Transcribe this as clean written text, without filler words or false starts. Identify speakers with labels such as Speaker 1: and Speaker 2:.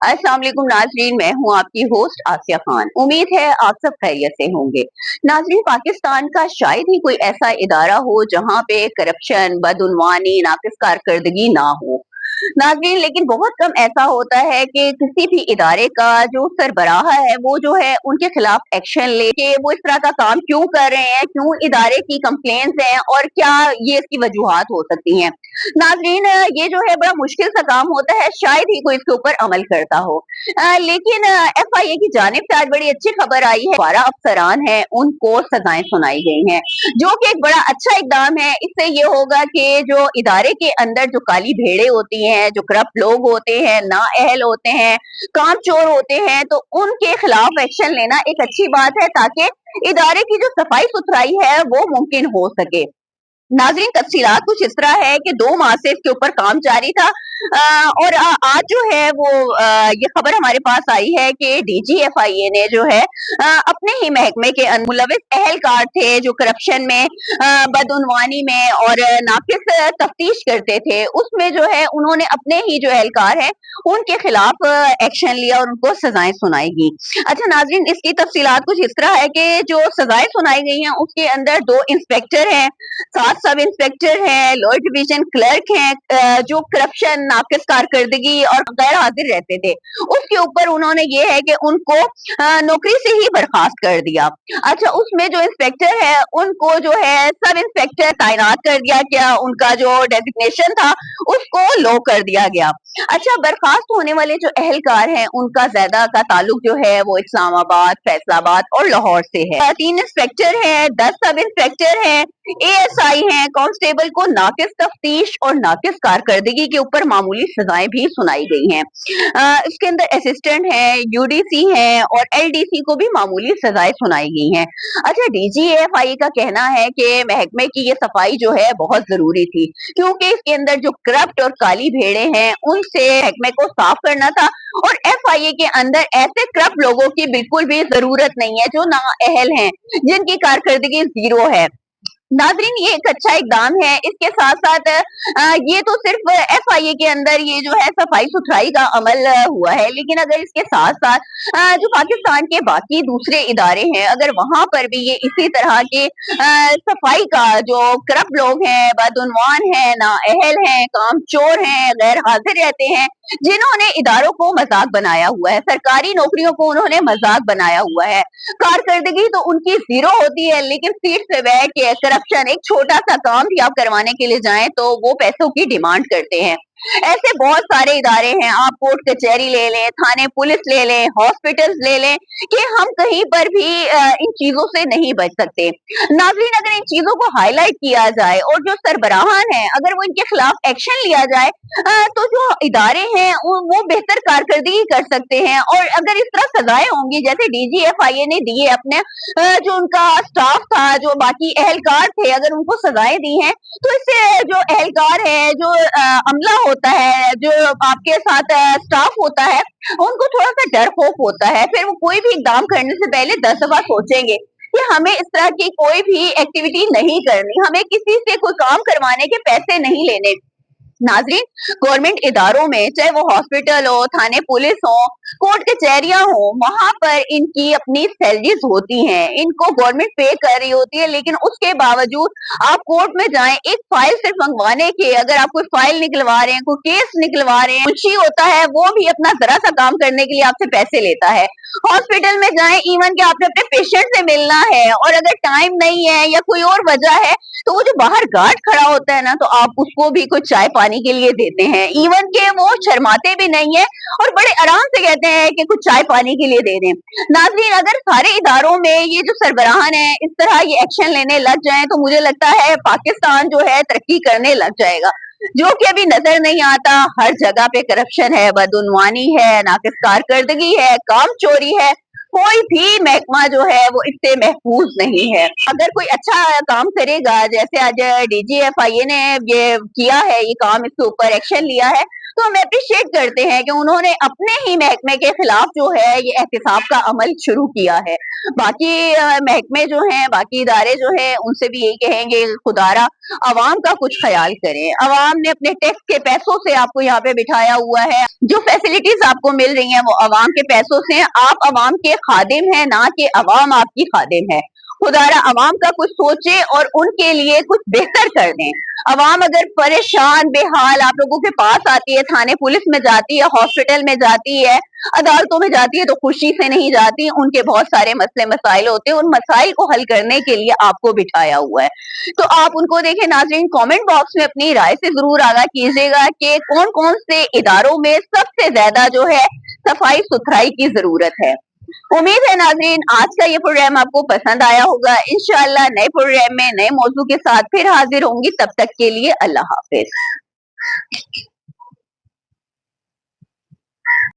Speaker 1: अस्सलाम वालेकुम नाजरीन, मैं हूँ आपकी होस्ट आसिया खान। उम्मीद है आप सब खैरियत से होंगे। नाजरीन, पाकिस्तान का शायद ही कोई ऐसा इदारा हो जहाँ पे करप्शन, बदउनवानी, नाकिस कारकर्दगी ना हो। नाज़रीन, लेकिन बहुत कम ऐसा होता है कि किसी भी इदारे का जो सरबराह है वो जो है उनके खिलाफ एक्शन ले के वो इस तरह का काम क्यों कर रहे हैं, क्यों इदारे की कंप्लेंट्स हैं और क्या ये इसकी वजूहात हो सकती हैं। नाज़रीन, ये जो है बड़ा मुश्किल सा काम होता है, शायद ही कोई इसके ऊपर अमल करता हो। लेकिन एफआईए की जानिब से आज बड़ी अच्छी खबर आई है, 12 अफसरान हैं उनको सजाएं सुनाई गई हैं, जो कि एक बड़ा अच्छा इकदाम है। इससे ये होगा कि जो इदारे के अंदर जो काली भेड़ें होती हैं, जो करप्ट लोग होते हैं, नाअहल होते हैं, कामचोर होते हैं, तो उनके खिलाफ एक्शन लेना एक अच्छी बात है ताकि इदारे की जो सफाई सुथराई है वो मुमकिन हो सके। नाज़रीन, तफसीलात कुछ इस तरह है कि 2 माह से इसके ऊपर काम जारी था और आज जो है वो ये खबर हमारे पास आई है कि डीजीएफआईए ने जो है अपने ही महकमे के मुलविस अहलकार थे जो करप्शन में, बदउनवानी में और नाकिस तफ्तीश करते थे, उसमें जो है उन्होंने अपने ही जो अहलकार हैं उनके खिलाफ एक्शन लिया और उनको सजाएं सुनाई गई। अच्छा नाज़रीन, इसकी तफसीलात कुछ इस तरह है कि जो सजाएं सुनाई गई हैं उसके अंदर 2 इंस्पेक्टर हैं, 7 सब इंस्पेक्टर हैं, लॉ डिवीजन क्लर्क हैं, जो करप्शन, नाकिस कारकर्दगी और गैर हाजिर रहते थे, उसके ऊपर उन्होंने ये है कि उनको नौकरी से ही बर्खास्त कर दिया। अच्छा, उसमें जो इंस्पेक्टर है उनको जो है सब इंस्पेक्टर तैनात कर दिया गया, उनका जो डेजिग्नेशन था उसको लो कर दिया गया। अच्छा, बर्खास्त होने वाले जो अहलकार हैं उनका ज्यादा का ताल्लुक जो है वो इस्लामाबाद, फैसलाबाद और लाहौर से है। 3 इंस्पेक्टर हैं, 10 सब इंस्पेक्टर हैं, एएसआई हैं, कांस्टेबल को नाकिस तफ्तीश और नाकिस कारकर्दगी के ऊपर मामूली सजाएं भी सुनाई गई हैं। इसके अंदर असिस्टेंट हैं, यूडीसी हैं और एलडीसी को भी मामूली सजाएं सुनाई गई हैं। अच्छा, डीजीएफआई का कहना है कि महकमे की ये सफाई जो है बहुत जरूरी थी, क्योंकि इसके अंदर जो करप्ट और काली भेड़े हैं उनसे महकमे को साफ करना था और एफआईए के अंदर ऐसे करप्ट लोगों की बिल्कुल भी जरूरत नहीं है जो नाअहल हैं, जिनकी कारकर्दगी जीरो है। नाजरीन, ये एक अच्छा इकदाम है। इसके साथ साथ ये तो सिर्फ एफआईए के अंदर ये जो है सफाई सुथराई का अमल हुआ है, लेकिन अगर इसके साथ साथ जो पाकिस्तान के बाकी दूसरे इदारे हैं अगर वहां पर भी ये इसी तरह के सफाई का, जो करप्ट लोग हैं, बदउनवान हैं, नाअहल हैं, कामचोर हैं, गैर हाजिर रहते हैं, जिन्होंने इदारों को मजाक बनाया हुआ है, सरकारी नौकरियों को उन्होंने मजाक बनाया हुआ है, कारकर्दगी तो उनकी जीरो होती है, लेकिन सीट पे बैठ के करप्शन, एक छोटा सा काम भी आप करवाने के लिए जाएं तो वो पैसों की डिमांड करते हैं। ऐसे बहुत सारे इदारे हैं, आप कोर्ट कचहरी ले लें, थाने पुलिस ले लें, हॉस्पिटल्स ले लें, कि हम कहीं पर भी इन चीजों से नहीं बच सकते। नाज़रीन, अगर इन चीजों को हाईलाइट किया जाए और जो सरबराहान है अगर वो इनके खिलाफ एक्शन लिया जाए तो जो इदारे हैं वो बेहतर कारकर्दगी कर सकते हैं और अगर इस तरह सजाएं होंगी जैसे डीजीएफआईए ने दिए अपने जो उनका स्टाफ था, जो बाकी अहलकार थे, अगर उनको सजाएं दी हैं तो इससे जो अहलकार है, जो अमला होता है, जो आपके साथ स्टाफ होता है, उनको थोड़ा सा डर खौफ होता है, फिर वो कोई भी इकदाम करने से पहले 10 दफा सोचेंगे कि हमें इस तरह की कोई भी एक्टिविटी नहीं करनी, हमें किसी से कोई काम करवाने के पैसे नहीं लेने। नाजरीन, गवर्नमेंट इदारों में चाहे वो हॉस्पिटल हो, थाने पुलिस हो, कोर्ट कचहरियां हो, वहां पर इनकी अपनी सैलरीज होती हैं, इनको गवर्नमेंट पे कर रही होती है, लेकिन उसके बावजूद आप कोर्ट में जाएं एक फाइल सिर्फ मंगवाने के, अगर आप कोई फाइल निकलवा रहे हैं, कोई केस निकलवा रहे हैं, मुंशी होता है वो भी अपना जरा सा काम करने के लिए आपसे पैसे लेता है। हॉस्पिटल में जाएं, इवन कि आपने अपने पेशेंट से मिलना है और अगर टाइम नहीं है या कोई और वजह है तो वो जो बाहर गार्ड खड़ा होता है ना, तो आप उसको भी कुछ चाय पानी के लिए देते हैं, इवन के वो शर्माते भी नहीं है और बड़े आराम से कहते हैं कि कुछ चाय पानी के लिए दे दें। नाज़रीन, अगर सारे इदारों में ये जो सरबराहान है इस तरह ये एक्शन लेने लग जाएं तो मुझे लगता है पाकिस्तान जो है तरक्की करने लग जाएगा, जो कि अभी नजर नहीं आता। हर जगह पे करप्शन है, बदउनवानी है, नाकिस कारकर्दगी है, काम चोरी है, कोई भी महकमा जो है वो इससे महफूज नहीं है। अगर कोई अच्छा काम करेगा, जैसे आज डीजीएफआईए ने ये किया है, ये काम, इसके ऊपर एक्शन लिया है, तो हम अप्रिशिएट करते हैं कि उन्होंने अपने ही महकमे के खिलाफ जो है ये एहतिसाब का अमल शुरू किया है। बाकी महकमे जो हैं, बाकी इदारे जो हैं, उनसे भी यही कहेंगे खुदारा अवाम का कुछ ख्याल करें। अवाम ने अपने टैक्स के पैसों से आपको यहाँ पे बिठाया हुआ है, जो फैसिलिटीज आपको मिल रही हैं वो अवाम के पैसों से हैं। आप अवाम के खादिम हैं, ना कि अवाम आपकी खादिम है। खुदारा अवाम का कुछ सोचे और उनके लिए कुछ बेहतर कर दें। अवाम अगर परेशान बेहाल आप लोगों के पास आती है, थाने पुलिस में जाती है, हॉस्पिटल में जाती है, अदालतों में जाती है, तो खुशी से नहीं जाती। उनके बहुत सारे मसले मसाइल होते हैं, उन मसाइल को हल करने के लिए आपको बिठाया हुआ है। तो आप उनको देखें। नाज़रीन, कमेंट बॉक्स में अपनी राय से जरूर आगाह कीजिएगा कि कौन कौन से इदारों में सबसे ज्यादा जो है सफाई सुथराई की जरूरत है। उम्मीद है नाज़रीन आज का ये प्रोग्राम आपको पसंद आया होगा। इंशाअल्लाह नए प्रोग्राम में नए मौजू के साथ फिर हाजिर होंगी। तब तक के लिए अल्लाह हाफिज।